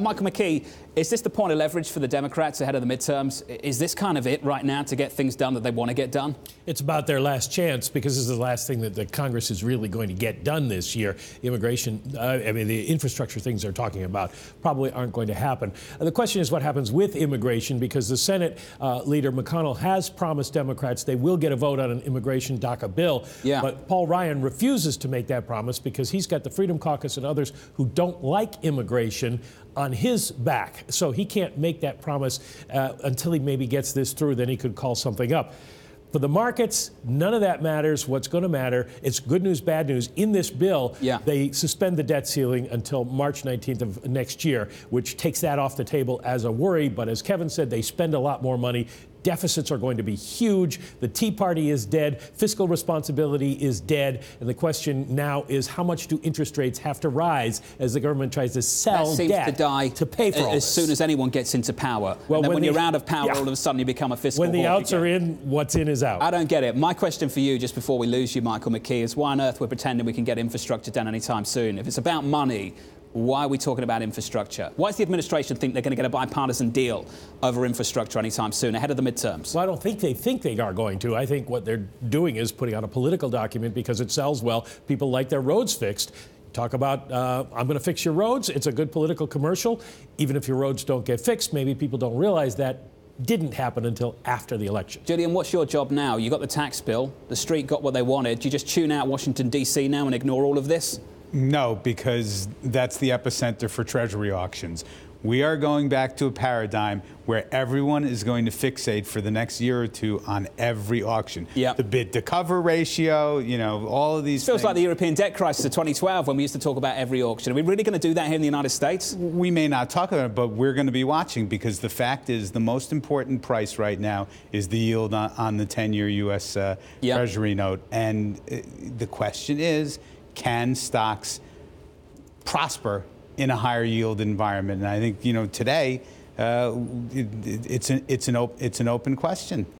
Michael McKee, is this the point of leverage for the Democrats ahead of the midterms? Is this kind of it right now to get things done that they want to get done? It's about their last chance because this is the last thing that the Congress is really going to get done this year. Immigration, the infrastructure things they're talking about probably aren't going to happen. The question is what happens with immigration, because the Senate leader McConnell has promised Democrats they will get a vote on an immigration DACA bill. Yeah. But Paul Ryan refuses to make that promise because he's got the Freedom Caucus and others who don't like immigration on his back. So he can't make that promise until he maybe gets this through. Then he could call something up. For the markets, none of that matters. What's going to matter, it's good news, bad news. In this bill, they suspend the debt ceiling until March 19th of next year, which takes that off the table as a worry. But as Kevin said, they spend a lot more money. Deficits are going to be huge. The Tea Party is dead. Fiscal responsibility is dead. And the question now is, how much do interest rates have to rise as the government tries to sell debt to pay for all this? As soon as anyone gets into power. Well, and then when you're out of power, all of a sudden you become a fiscal When the outs are in, what's in is out. I don't get it. My question for you, just before we lose you, Michael McKee, is why on earth we're pretending we can get infrastructure done anytime soon? If it's about money, why are we talking about infrastructure? Why does the administration think they're going to get a bipartisan deal over infrastructure anytime soon, ahead of the midterms? Well, I don't think they are going to. I think what they're doing is putting out a political document because it sells well. People like their roads fixed. Talk about, I'm going to fix your roads. It's a good political commercial. Even if your roads don't get fixed, maybe people don't realize that didn't happen until after the election. Julian, what's your job now? You got the tax bill. The street got what they wanted. Do you just tune out Washington, D.C. now and ignore all of this? No, because that's the epicenter for Treasury auctions. We are going back to a paradigm where everyone is going to fixate for the next year or two on every auction. Yep. The bid to cover ratio, all of these Feels things. like the European debt crisis of 2012 when we used to talk about every auction. Are we really going to do that here in the United States? We may not talk about it, but we're going to be watching, because the fact is the most important price right now is the yield on the 10-year U.S. Treasury note. And the question is, can stocks prosper in a higher yield environment? And I think, today it's an open question.